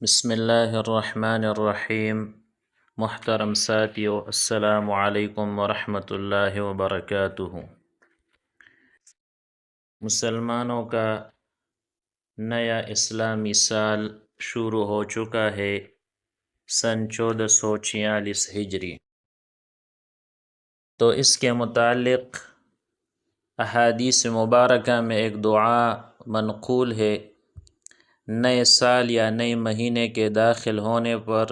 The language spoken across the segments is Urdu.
بسم اللہ الرحمن الرحیم۔ محترم ساتھیو، السلام علیکم ورحمۃ اللہ وبرکاتہ۔ مسلمانوں کا نیا اسلامی سال شروع ہو چکا ہے سن 1446 ہجری۔ تو اس کے متعلق احادیث مبارکہ میں ایک دعا منقول ہے۔ نئے سال یا نئے مہینے کے داخل ہونے پر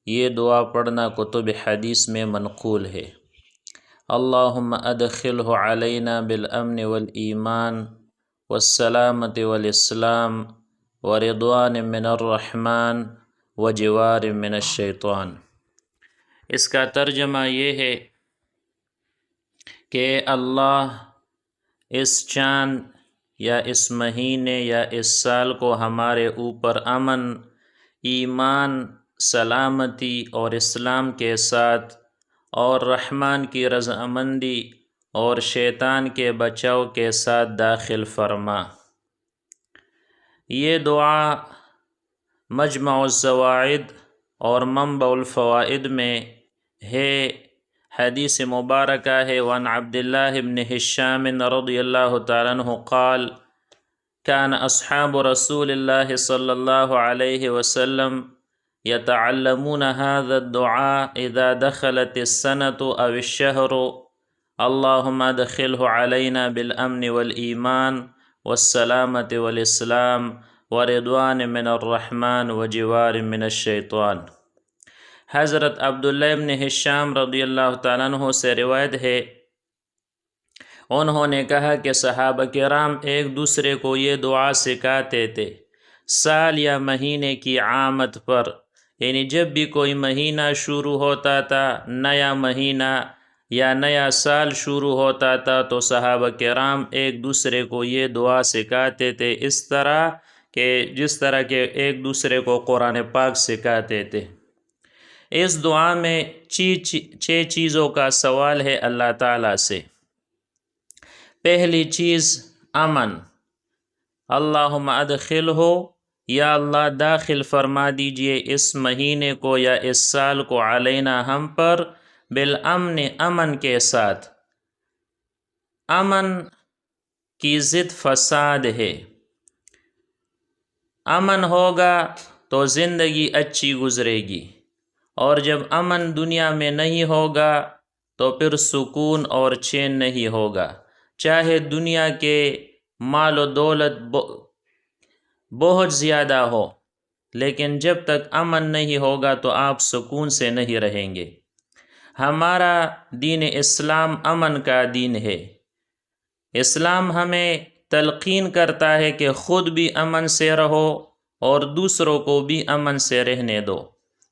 یہ دعا پڑھنا کتب حدیث میں منقول ہے۔ اللہم ادخلہ علینا بالامن والایمان والسلامة والاسلام ورضوان من الرحمن وجوار من الشیطان۔ اس کا ترجمہ یہ ہے کہ اللہ اس چاند یا اس مہینے یا اس سال کو ہمارے اوپر امن، ایمان، سلامتی اور اسلام کے ساتھ، اور رحمان کی رضامندی اور شیطان کے بچاؤ کے ساتھ داخل فرما۔ یہ دعا مجمع الزوائد اور منبع الفوائد میں ہے۔ حدیث مبارکہ ہے، وعن عبداللہ بن ہشام رضی اللہ تعالیٰ عنہ قال كان اصحاب رسول اللہ صلی اللہ علیہ وسلم يتعلمون هذا الدعاء اذا دخلت السنة او الشهر اللهم ادخله علينا بالامن والایمان والسلامة والاسلام ورضوان من الرحمن وجوار من الشیطان۔ حضرت عبداللہ ابن ہشام رضی اللہ تعالیٰ عنہ سے روایت ہے، انہوں نے کہا کہ صحابہ کرام ایک دوسرے کو یہ دعا سکھاتے تھے سال یا مہینے کی آمد پر، یعنی جب بھی کوئی مہینہ شروع ہوتا تھا، نیا مہینہ یا نیا سال شروع ہوتا تھا، تو صحابہ کرام ایک دوسرے کو یہ دعا سکھاتے تھے، اس طرح کہ جس طرح کہ ایک دوسرے کو قرآن پاک سکھاتے تھے۔ اس دعا میں 6 چیزوں کا سوال ہے اللہ تعالیٰ سے۔ پہلی چیز امن، اللہم ادخلہ، یا اللہ داخل فرما دیجئے اس مہینے کو یا اس سال کو، علینا ہم پر، بالامن امن کے ساتھ۔ امن کی ضد فساد ہے۔ امن ہوگا تو زندگی اچھی گزرے گی، اور جب امن دنیا میں نہیں ہوگا تو پھر سکون اور چین نہیں ہوگا۔ چاہے دنیا کے مال و دولت بہت زیادہ ہو، لیکن جب تک امن نہیں ہوگا تو آپ سکون سے نہیں رہیں گے۔ ہمارا دین اسلام امن کا دین ہے۔ اسلام ہمیں تلقین کرتا ہے کہ خود بھی امن سے رہو اور دوسروں کو بھی امن سے رہنے دو۔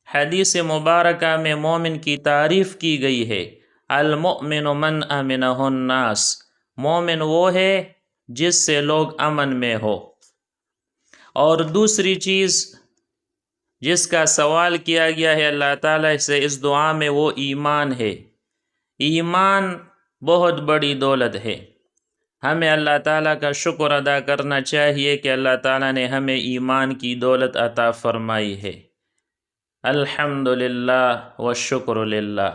حدیث مبارکہ میں مومن کی تعریف کی گئی ہے، المؤمن من امنہ الناس، مومن وہ ہے جس سے لوگ امن میں ہو۔ اور دوسری چیز جس کا سوال کیا گیا ہے اللہ تعالیٰ سے اس دعا میں، وہ ایمان ہے۔ ایمان بہت بڑی دولت ہے۔ ہمیں اللہ تعالیٰ کا شکر ادا کرنا چاہیے کہ اللہ تعالیٰ نے ہمیں ایمان کی دولت عطا فرمائی ہے۔ الحمدللہ والشکر للہ۔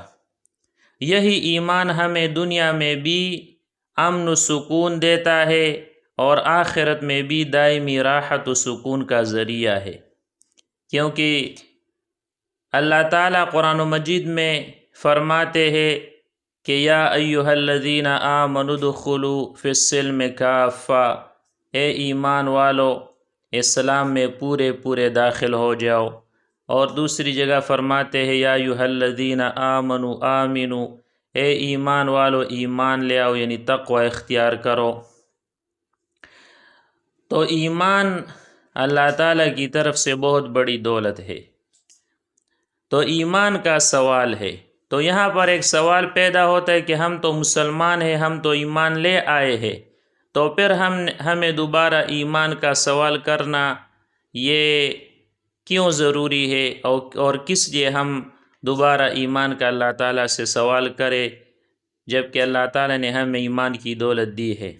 یہی ایمان ہمیں دنیا میں بھی امن و سکون دیتا ہے اور آخرت میں بھی دائمی راحت و سکون کا ذریعہ ہے، کیونکہ اللہ تعالیٰ قرآن مجید میں فرماتے ہیں کہ یا ایہا الذین آمنوا ادخلوا فی السلم کافہ، اے ایمان والو اسلام میں پورے داخل ہو جاؤ۔ اور دوسری جگہ فرماتے ہیں یا ایہا الذین آمنوا آمنوا، اے ایمان والو ایمان لے آؤ، یعنی تقوی اختیار کرو۔ تو ایمان اللہ تعالیٰ کی طرف سے بہت بڑی دولت ہے۔ تو ایمان کا سوال ہے، تو یہاں پر ایک سوال پیدا ہوتا ہے کہ ہم تو مسلمان ہیں، ہم تو ایمان لے آئے ہیں، تو پھر ہمیں دوبارہ ایمان کا سوال کرنا یہ کیوں ضروری ہے، اور کس لیے ہم دوبارہ ایمان کا اللہ تعالیٰ سے سوال کرے جب کہ اللہ تعالیٰ نے ہمیں ایمان کی دولت دی ہے؟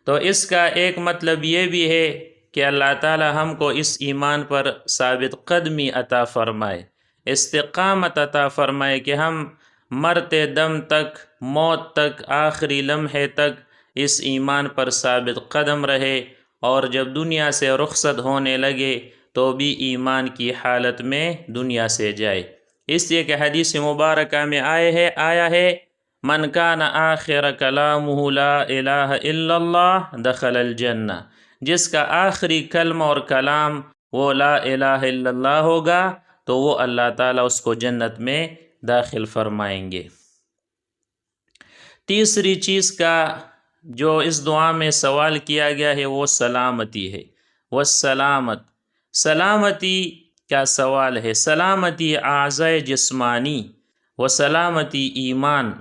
تو اس کا ایک مطلب یہ بھی ہے کہ اللہ تعالی ہم کو اس ایمان پر ثابت قدمی عطا فرمائے، استقامت عطا فرمائے کہ ہم مرتے دم تک، موت تک، آخری لمحے تک اس ایمان پر ثابت قدم رہے، اور جب دنیا سے رخصت ہونے لگے تو بھی ایمان کی حالت میں دنیا سے جائے۔ اس لیے کہ حدیث مبارکہ میں آیا ہے من کان آخر کلامہ لا الہ الا اللہ دخل الجنہ، جس کا آخری کلمہ اور کلام وہ لا الہ الا اللہ ہوگا تو وہ اللہ تعالیٰ اس کو جنت میں داخل فرمائیں گے۔ تیسری چیز کا جو اس دعا میں سوال کیا گیا ہے وہ سلامتی ہے۔ سلامتی کا سوال ہے، سلامتی اعضاء جسمانی و سلامتی ایمان۔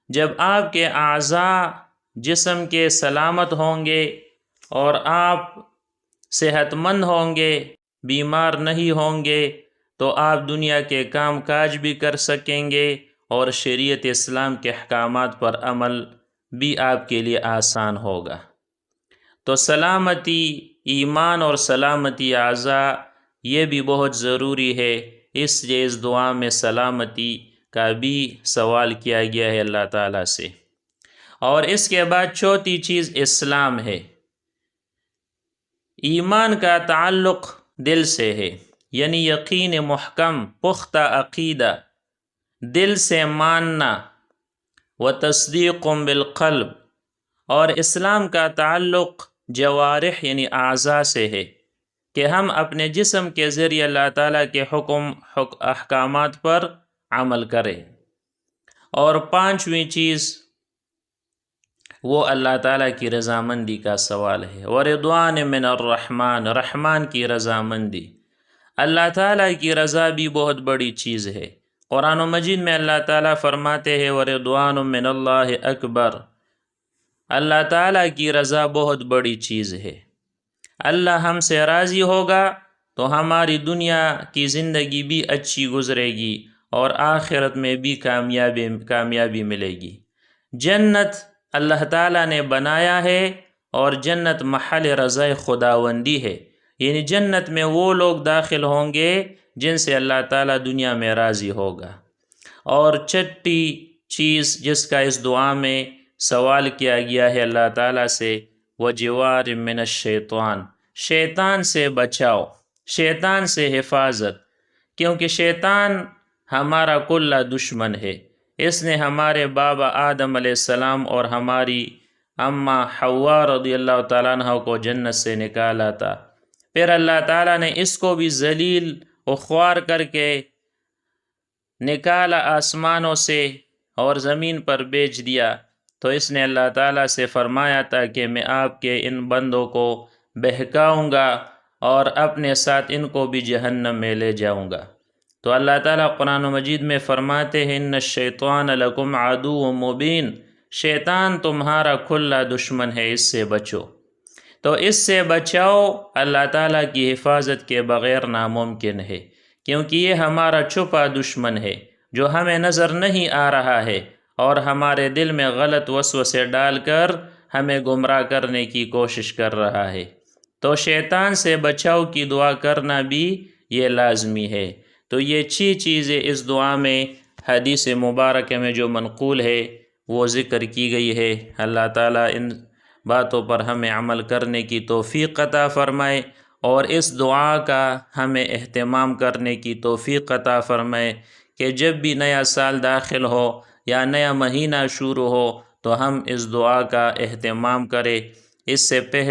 جب آپ کے اعضاء جسم کے سلامت ہوں گے اور آپ صحت مند ہوں گے، بیمار نہیں ہوں گے، تو آپ دنیا کے کام کاج بھی کر سکیں گے اور شریعت اسلام کے احکامات پر عمل بھی آپ کے لیے آسان ہوگا۔ تو سلامتی ایمان اور سلامتی اعضاء یہ بھی بہت ضروری ہے، اس لیے اس دعا میں سلامتی کا بھی سوال کیا گیا ہے اللہ تعالیٰ سے۔ اور اس کے بعد چوتھی چیز اسلام ہے۔ ایمان کا تعلق دل سے ہے، یعنی یقین محکم، پختہ عقیدہ، دل سے ماننا، و تصدیق بالقلب۔ اور اسلام کا تعلق جوارح یعنی اعضاء سے ہے کہ ہم اپنے جسم کے ذریعے اللہ تعالیٰ کے احکامات پر عمل کریں۔ اور پانچویں چیز وہ اللہ تعالیٰ کی رضامندی کا سوال ہے، وَرِضْوَانٍ مِّنَ الرَّحْمَٰنِ، رحمان کی رضامندی۔ اللہ تعالیٰ کی رضا بھی بہت بڑی چیز ہے۔ قرآن مجید میں اللہ تعالیٰ فرماتے ہیں وَرِضْوَانٌ مِّنَ اللَّهِ اکبر، اللہ تعالیٰ کی رضا بہت بڑی چیز ہے۔ اللہ ہم سے راضی ہوگا تو ہماری دنیا کی زندگی بھی اچھی گزرے گی اور آخرت میں بھی کامیابی ملے گی۔ جنت اللہ تعالیٰ نے بنایا ہے اور جنت محل رضا خداوندی ہے، یعنی جنت میں وہ لوگ داخل ہوں گے جن سے اللہ تعالیٰ دنیا میں راضی ہوگا۔ اور چھٹی چیز جس کا اس دعا میں سوال کیا گیا ہے اللہ تعالیٰ سے، وَجِوَارٍ مِّنَ الشَّيْطَانِ، شیطان سے بچاؤ، شیطان سے حفاظت، کیونکہ شیطان ہمارا کلّا دشمن ہے۔ اس نے ہمارے بابا آدم علیہ السلام اور ہماری اماں حوا رضی اللہ تعالیٰ عنہ کو جنت سے نکالا تھا، پھر اللہ تعالیٰ نے اس کو بھی ذلیل و خوار کر کے نکالا آسمانوں سے اور زمین پر بیچ دیا۔ تو اس نے اللہ تعالیٰ سے فرمایا تھا کہ میں آپ کے ان بندوں کو بہکاؤں گا اور اپنے ساتھ ان کو بھی جہنم میں لے جاؤں گا۔ تو اللہ تعالیٰ قرآن مجید میں فرماتے ہیں ان الشیطان لکم عدو مبین، شیطان تمہارا کھلا دشمن ہے، اس سے بچو۔ تو اس سے بچاؤ اللہ تعالیٰ کی حفاظت کے بغیر ناممکن ہے، کیونکہ یہ ہمارا چھپا دشمن ہے جو ہمیں نظر نہیں آ رہا ہے اور ہمارے دل میں غلط وسوسے ڈال کر ہمیں گمراہ کرنے کی کوشش کر رہا ہے۔ تو شیطان سے بچاؤ کی دعا کرنا بھی یہ لازمی ہے۔ تو یہ 6 چیزیں اس دعا میں حدیث مبارکہ میں جو منقول ہے وہ ذکر کی گئی ہے۔ اللہ تعالیٰ ان باتوں پر ہمیں عمل کرنے کی توفیق عطا فرمائے اور اس دعا کا ہمیں اہتمام کرنے کی توفیق عطا فرمائے کہ جب بھی نیا سال داخل ہو یا نیا مہینہ شروع ہو تو ہم اس دعا کا اہتمام کریں۔ اس سے پہلے